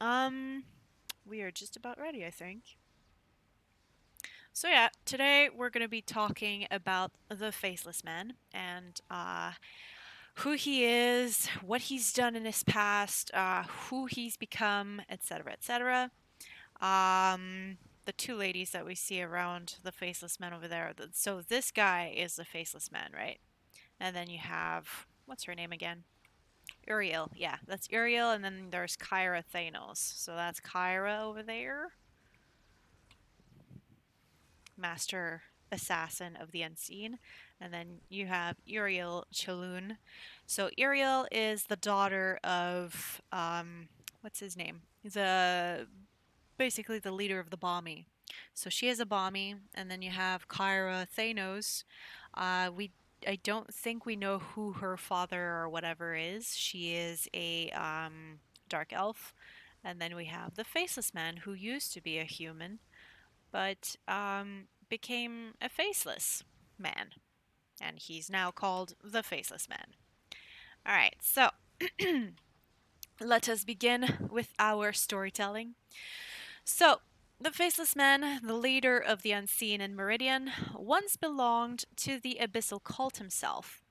Um, we are just about ready, I think. So yeah, today we're going to be talking about the Faceless Man and who he is, what he's done in his past, who he's become, etc., etc. The two ladies that we see around the Faceless Man over there. So this guy is the Faceless Man, right? And then you have what's her name again? Uriel. Yeah, that's Uriel, and then there's Kyra Thanos. So that's Kyra over there, master assassin of the unseen. And then you have Uriel Chaloon. So Uriel is the daughter of what's his name? He's a basically the leader of the Bomby. So she is a Bomby, and then you have Kyra Thanos. We I don't think we know who her father or whatever is. She is a dark elf. And then we have the Faceless Man, who used to be a human, but became a faceless man, and he's now called the Faceless Man. All right, so let us begin with our storytelling. So, the Faceless Man, the leader of the Unseen in Meridian, once belonged to the Abyssal Cult himself.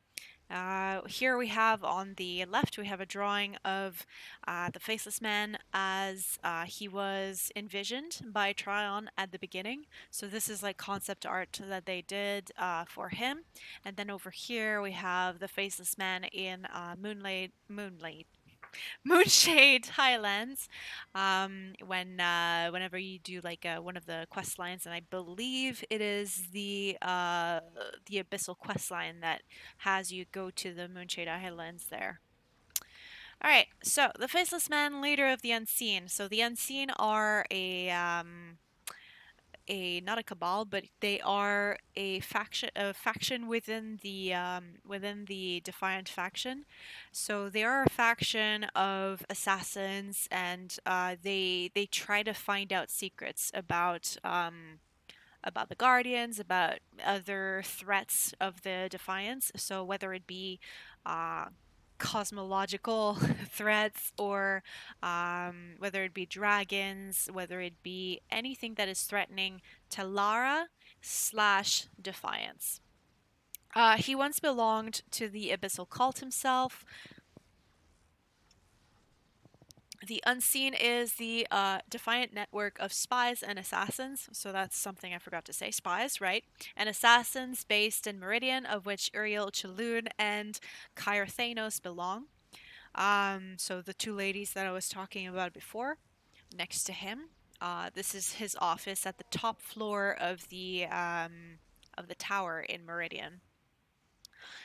Here we have on the left, we have a drawing of the Faceless Man as he was envisioned by Tryon at the beginning. So this is like concept art that they did for him. And then over here we have the Faceless Man in Moonshade Highlands. Whenever you do like one of the quest lines, and I believe it is the Abyssal quest line that has you go to the Moonshade Highlands there. All right, so the Faceless Man, leader of the Unseen. So the Unseen are a not a cabal, but they are a faction within the Defiant faction. So they are a faction of assassins, and they try to find out secrets about the Guardians, about other threats of the Defiance. So whether it be uh, cosmological threats or whether it be dragons, whether it be anything that is threatening Telara slash Defiance. He once belonged to the Abyssal Cult himself. The Unseen is the Defiant network of spies and assassins. So that's something I forgot to say. Spies, right? And assassins based in Meridian, of which Uriel Chaloon and Kyra Thanos belong. So the two ladies that I was talking about before, next to him, this is his office at the top floor of the tower in Meridian.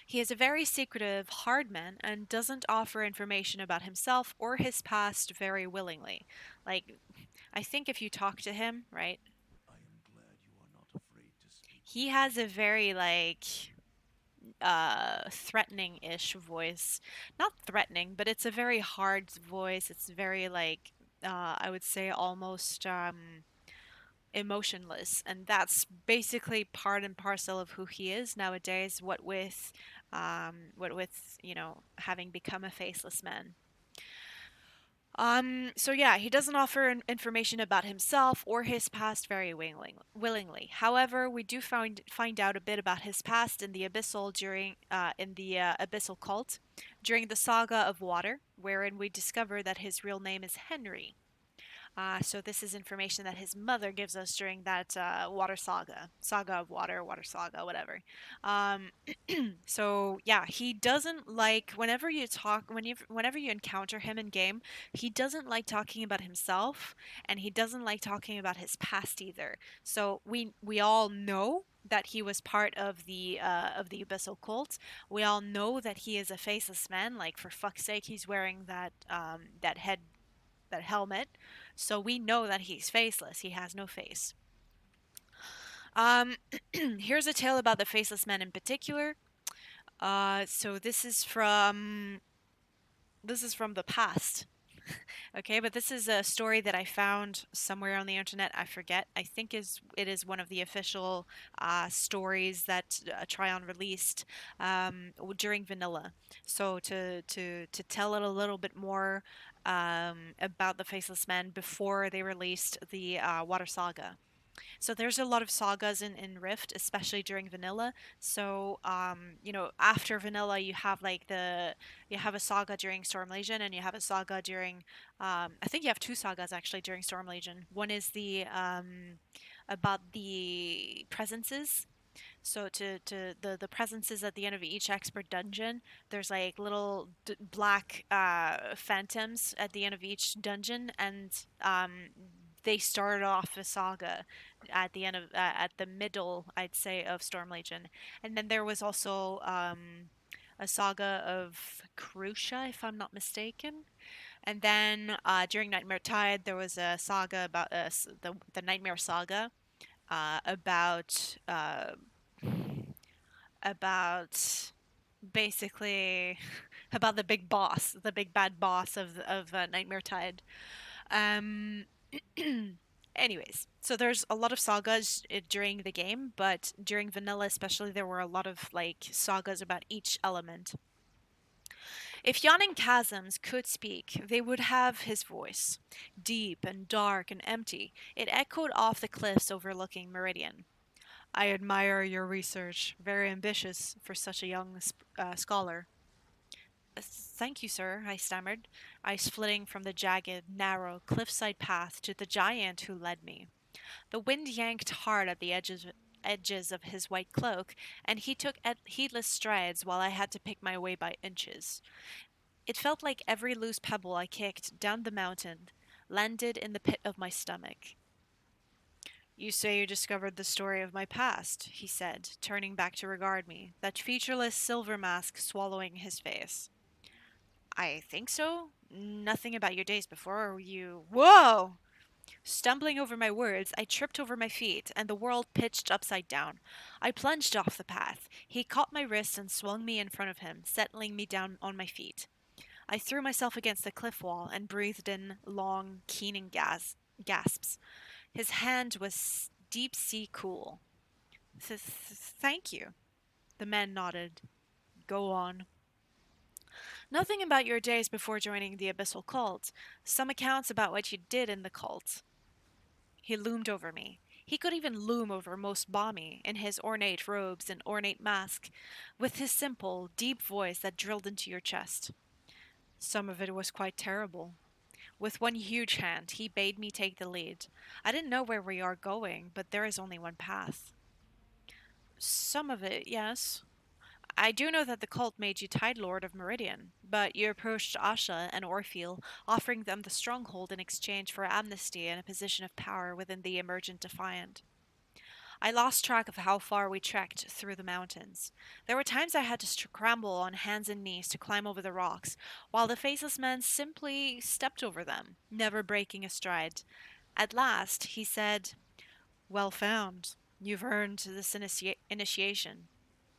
He is a very secretive, hard man and doesn't offer information about himself or his past very willingly. Like, I think if you talk to him, right, he has a very, like, threatening-ish voice. Not threatening, but it's a very hard voice. It's very, like, I would say almost, emotionless, and that's basically part and parcel of who he is nowadays, what with having become a faceless man. So yeah, he doesn't offer information about himself or his past very willingly. However, we do find out a bit about his past in the abyssal cult during the saga of water, wherein we discover that his real name is Henry. So this is information that his mother gives us during that water saga of water, water saga, whatever. Um, so yeah, he doesn't like whenever you encounter him in game, he doesn't like talking about himself, and he doesn't like talking about his past either. So we all know that he was part of the abyssal cult. We all know that he is a faceless man. Like, for fuck's sake, he's wearing that helmet, so we know that he's faceless. He has no face. Um, Here's a tale about the faceless man in particular. So this is from the past. Okay, but this is a story that I found somewhere on the internet. I forget. I think it is one of the official stories that Tryon released during Vanilla. So to tell it a little bit more, about the Faceless Men before they released the Water Saga. So there's a lot of sagas in Rift, especially during vanilla. So after vanilla, you have a saga during Storm Legion, and you have a saga during I think you have two sagas actually during Storm Legion. One is the about the presences. So the presences at the end of each expert dungeon, there's like little black phantoms at the end of each dungeon, and they started off a saga at the end of at the middle, I'd say, of Storm Legion, and then there was also a saga of Crucia, if I'm not mistaken. And then during Nightmare Tide, there was a saga about the Nightmare Saga about basically about the big boss, the big bad boss of Nightmare Tide. Um, anyways, so there's a lot of sagas during the game, but during vanilla especially, there were a lot of like sagas about each element. If yawning chasms could speak, they would have his voice. Deep and dark and empty, it echoed off the cliffs overlooking Meridian. I admire your research. Very ambitious for such a young scholar. Thank you, sir, I stammered, eyes flitting from the jagged, narrow, cliffside path to the giant who led me. The wind yanked hard at the edges of his white cloak, and he took heedless strides while I had to pick my way by inches. It felt like every loose pebble I kicked down the mountain landed in the pit of my stomach. You say you discovered the story of my past, he said, turning back to regard me, that featureless silver mask swallowing his face. I think so. Nothing about your days before you. Whoa! Stumbling over my words, I tripped over my feet, and the world pitched upside down. I plunged off the path. He caught my wrist and swung me in front of him, settling me down on my feet. I threw myself against the cliff wall and breathed in long, keening gasps. His hand was deep sea cool. Thank you. The man nodded. Go on. Nothing about your days before joining the Abyssal cult. Some accounts about what you did in the cult. He loomed over me. He could even loom over most balmy, in his ornate robes and ornate mask, with his simple, deep voice that drilled into your chest. Some of it was quite terrible. With one huge hand, he bade me take the lead. I didn't know where we are going, but there is only one path. Some of it, yes. I do know that the cult made you Tide Lord of Meridian, but you approached Asha and Orpheal, offering them the stronghold in exchange for amnesty and a position of power within the emergent Defiant. I lost track of how far we trekked through the mountains. There were times I had to scramble on hands and knees to climb over the rocks, while the faceless men simply stepped over them, never breaking a stride. At last, he said, Well found. You've earned this initiation.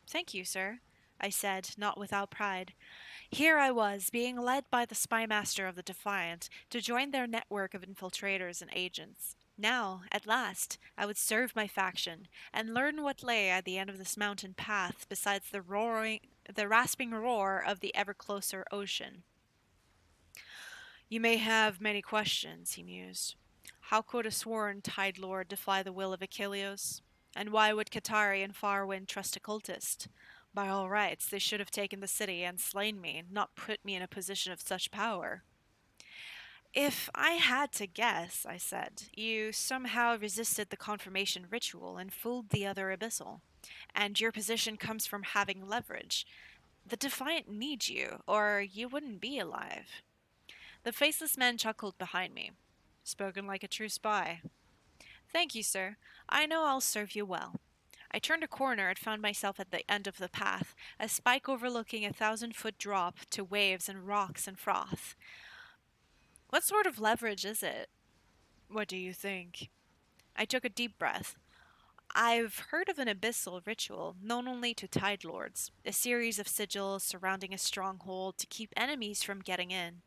Thank you, sir, I said, not without pride. Here I was, being led by the spymaster of the Defiant to join their network of infiltrators and agents. Now, at last, I would serve my faction and learn what lay at the end of this mountain path besides the rasping roar of the ever closer ocean. You may have many questions, he mused. How could a sworn Tide Lord defy the will of Achilleus? And why would Katari and Farwind trust a cultist? By all rights, they should have taken the city and slain me, not put me in a position of such power. If I had to guess, I said, you somehow resisted the confirmation ritual and fooled the other Abyssal. And your position comes from having leverage. The Defiant need you, or you wouldn't be alive. The faceless man chuckled behind me. Spoken like a true spy. Thank you, sir. I know I'll serve you well. I turned a corner and found myself at the end of the path, a spike overlooking 1,000-foot drop to waves and rocks and froth. What sort of leverage is it? What do you think? I took a deep breath. I've heard of an abyssal ritual known only to Tide Lords, a series of sigils surrounding a stronghold to keep enemies from getting in.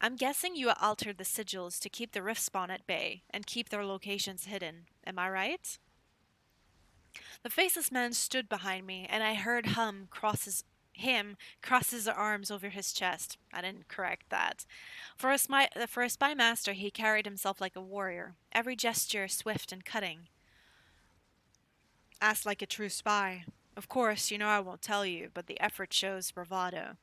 I'm guessing you altered the sigils to keep the rift spawn at bay and keep their locations hidden. Am I right? The faceless man stood behind me, and I heard hum cross Him crosses his arms over his chest. I didn't correct that. For a spy master, he carried himself like a warrior, every gesture swift and cutting. Asked like a true spy. Of course, you know I won't tell you, but the effort shows bravado.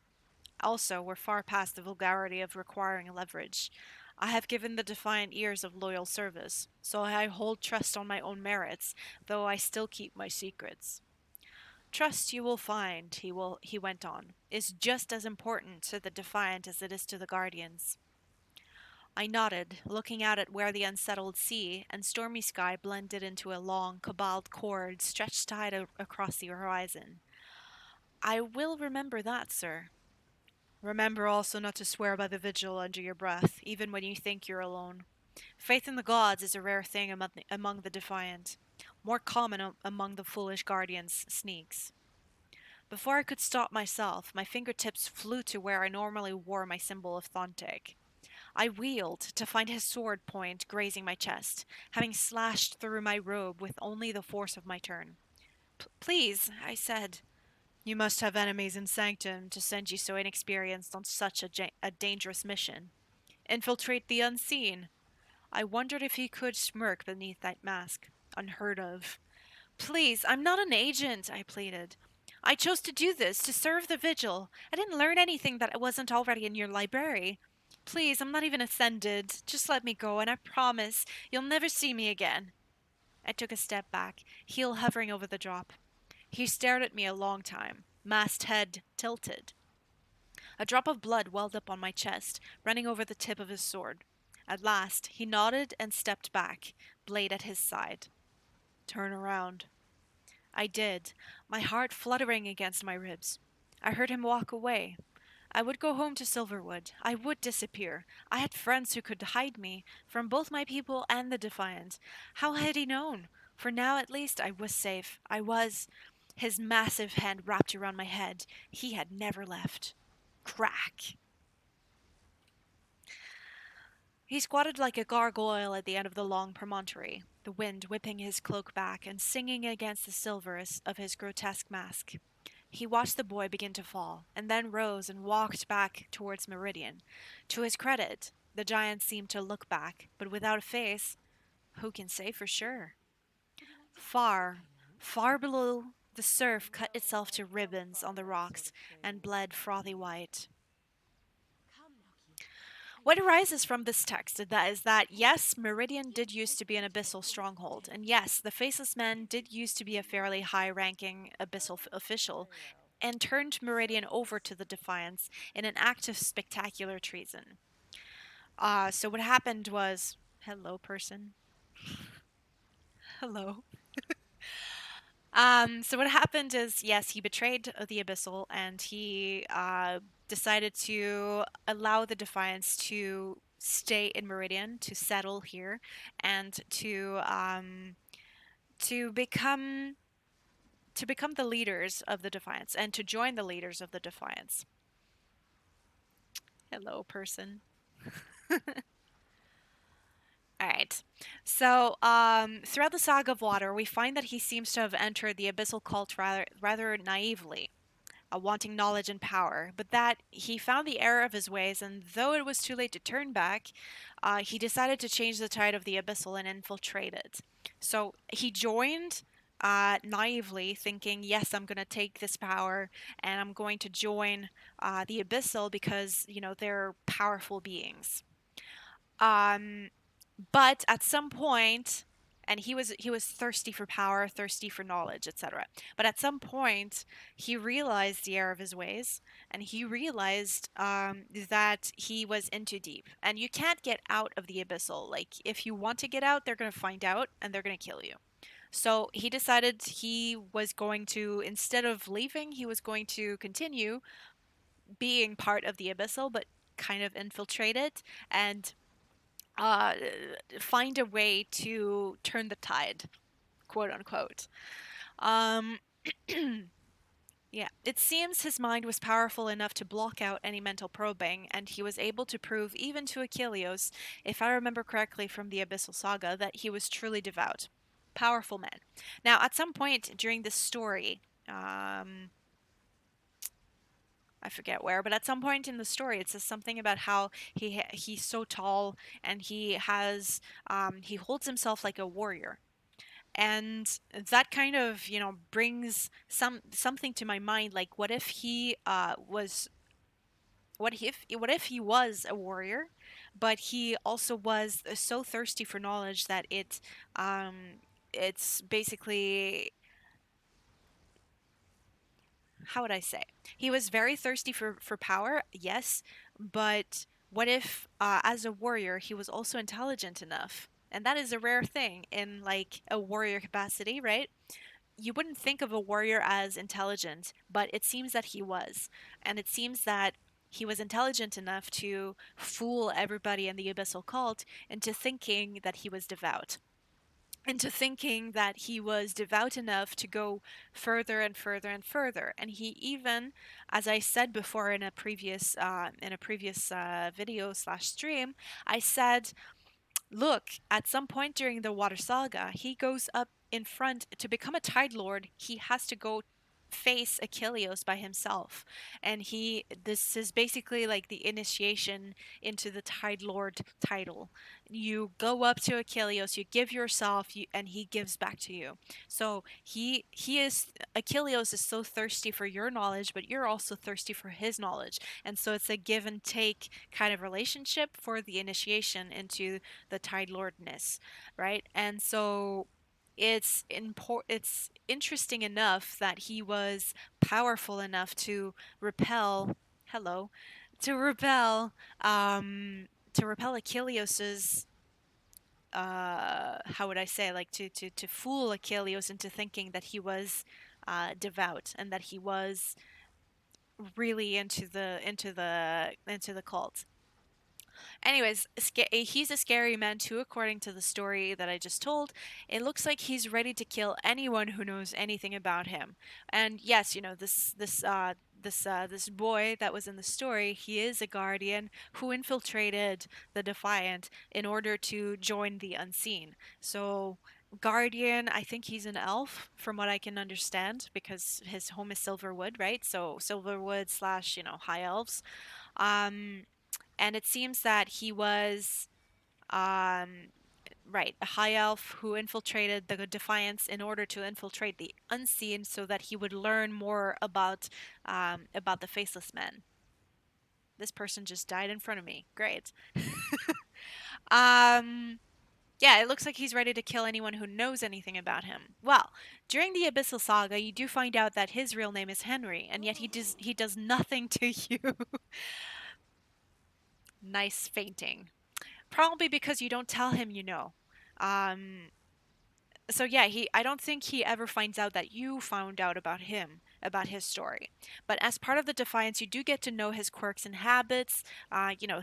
Also, we're far past the vulgarity of requiring leverage. I have given the defiant years of loyal service, so I hold trust on my own merits, though I still keep my secrets. Trust, you will find, he went on, is just as important to the defiant as it is to the guardians. I nodded, looking out at where the unsettled sea and stormy sky blended into a long, cobalt cord stretched across the horizon. I will remember that, sir. Remember also not to swear by the vigil under your breath, even when you think you're alone. Faith in the gods is a rare thing among the defiant, more common among the foolish guardians, sneaks. Before I could stop myself, my fingertips flew to where I normally wore my symbol of Thontic. I wheeled to find his sword point grazing my chest, having slashed through my robe with only the force of my turn. Please, I said. You must have enemies in Sanctum to send you so inexperienced on such a dangerous mission. Infiltrate the unseen. I wondered if he could smirk beneath that mask. Unheard of. Please, I'm not an agent, I pleaded. I chose to do this, to serve the vigil. I didn't learn anything that wasn't already in your library. Please, I'm not even offended. Just let me go, and I promise you'll never see me again. I took a step back, heel hovering over the drop. He stared at me a long time, masked head tilted. A drop of blood welled up on my chest, running over the tip of his sword. At last, he nodded and stepped back, blade at his side. Turn around. I did, my heart fluttering against my ribs. I heard him walk away. I would go home to Silverwood. I would disappear. I had friends who could hide me from both my people and the Defiant. How had he known? For now, at least, I was safe. I was. His massive hand wrapped around my head. He had never left. Crack. He squatted like a gargoyle at the end of the long promontory, the wind whipping his cloak back and singing against the silver of his grotesque mask. He watched the boy begin to fall, and then rose and walked back towards Meridian. To his credit, the giant seemed to look back, but without a face. Who can say for sure? Far, far below, the surf cut itself to ribbons on the rocks and bled frothy white. What arises from this text is that yes, Meridian did used to be an abyssal stronghold, and yes, the Faceless Men did used to be a fairly high-ranking abyssal official, and turned Meridian over to the Defiance in an act of spectacular treason. So what happened was, hello, person. Hello. So what happened is, yes, he betrayed the Abyssal, and he decided to allow the Defiance to stay in Meridian, to settle here, and to become the leaders of the Defiance, and to join the leaders of the Defiance. Hello, person. All right. So, throughout the Saga of Water, we find that he seems to have entered the abyssal cult rather naively, wanting knowledge and power, but that he found the error of his ways, and though it was too late to turn back, he decided to change the tide of the abyssal and infiltrate it. So he joined naively, thinking, "Yes, I'm going to take this power, and I'm going to join the abyssal because they're powerful beings." Um, but at some point, and he was thirsty for power, thirsty for knowledge, etc. But at some point, he realized the error of his ways, and he realized that he was in too deep, and you can't get out of the abyssal. Like, if you want to get out, they're going to find out and they're going to kill you. So he decided he was going to, instead of leaving, he was going to continue being part of the abyssal, but kind of infiltrate it and uh, find a way to turn the tide, quote unquote. Um, yeah, it seems his mind was powerful enough to block out any mental probing, and he was able to prove even to Achilles, if I remember correctly from the Abyssal Saga, that he was truly devout. Powerful man. Now, at some point during this story, I forget where, but at some point in the story, it says something about how he's so tall and he holds himself like a warrior, and that kind of brings something to my mind. Like, what if he was a warrior, but he also was so thirsty for knowledge that um it's basically, how would I say? He was very thirsty for power, yes, but what if, as a warrior, he was also intelligent enough? And that is a rare thing in like a warrior capacity, right? You wouldn't think of a warrior as intelligent, but it seems that he was. And it seems that he was intelligent enough to fool everybody in the Abyssal cult into thinking that he was devout, into thinking that he was devout enough to go further and further and further. And he even, as I said before in a previous video slash stream, I said, look, at some point during the Water Saga, he goes up in front to become a Tide Lord. He has to go face Achilleos by himself. And this is basically like the initiation into the Tide Lord title. You go up to Achilleos, you give yourself, and he gives back to you. So Achilleos is so thirsty for your knowledge, but you're also thirsty for his knowledge. And so it's a give and take kind of relationship for the initiation into the Tide Lordness, right? And so it's interesting enough that he was powerful enough to repel hello to repel Achilleus's, how would I say, like to fool Achilleus into thinking that he was devout and that he was really into the cult. Anyways, he's a scary man too, according to the story that I just told. It looks like he's ready to kill anyone who knows anything about him. And yes, this boy that was in the story, he is a guardian who infiltrated the Defiant in order to join the Unseen. So guardian, I think he's an elf from what I can understand, because his home is Silverwood, right? So Silverwood slash high elves. Um, and it seems that he was, um, right, a high elf who infiltrated the Defiance in order to infiltrate the Unseen, so that he would learn more about the Faceless Men. This person just died in front of me. Great. Um, yeah, it looks like he's ready to kill anyone who knows anything about him. Well, during the Abyssal Saga, you do find out that his real name is Henry, and yet he does nothing to you. Nice fainting. Probably because you don't tell him, you know. Um, so yeah, I don't think he ever finds out that you found out about him, about his story. But as part of the Defiance, you do get to know his quirks and habits,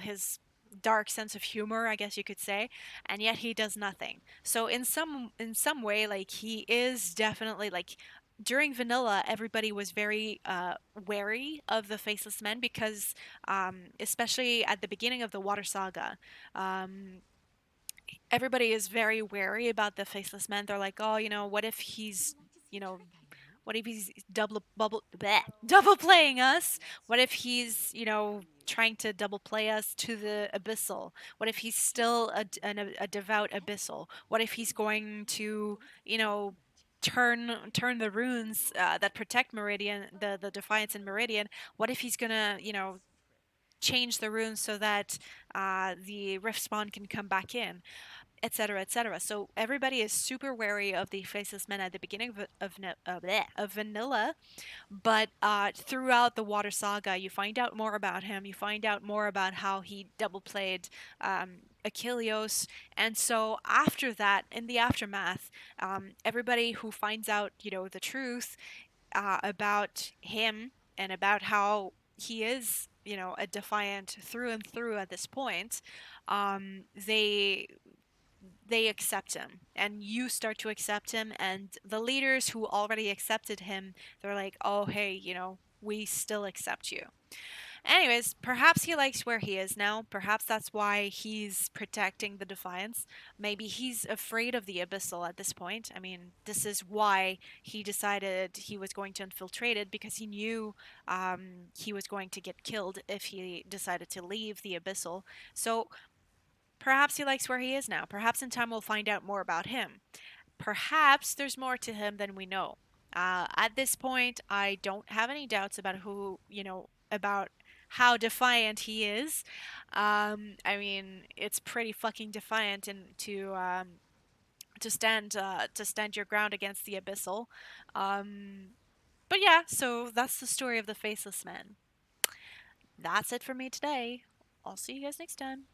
his dark sense of humor, I guess you could say, and yet he does nothing. So in some way, like, he is definitely like, during vanilla, everybody was very wary of the Faceless Men because, especially at the beginning of the Water Saga, um, everybody is very wary about the Faceless Men. They're like, oh, what if you know, what if he's double playing us? What if he's, trying to double play us to the abyssal? What if he's still a devout abyssal? What if he's going to, you know, turn the runes that protect Meridian, the Defiance in Meridian? What if he's gonna, change the runes so that the rift spawn can come back in, etc., etc. So everybody is super wary of the Faceless Men at the beginning of vanilla, but throughout the Water Saga, you find out more about him. You find out more about how he double played Achilleos, and so after that, in the aftermath, everybody who finds out, the truth about him and about how he is, a defiant through and through at this point, they accept him, and you start to accept him, and the leaders who already accepted him, they're like, oh hey, we still accept you. Anyways, perhaps he likes where he is now. Perhaps that's why he's protecting the Defiance. Maybe he's afraid of the Abyssal at this point. I mean, this is why he decided he was going to infiltrate it because he knew he was going to get killed if he decided to leave the Abyssal. So perhaps he likes where he is now. Perhaps in time we'll find out more about him. Perhaps there's more to him than we know. At this point, I don't have any doubts about about how defiant he is. I mean, it's pretty fucking defiant and to stand your ground against the abyssal. Um, but yeah, so that's the story of the Faceless Men. That's it for me today. I'll see you guys next time.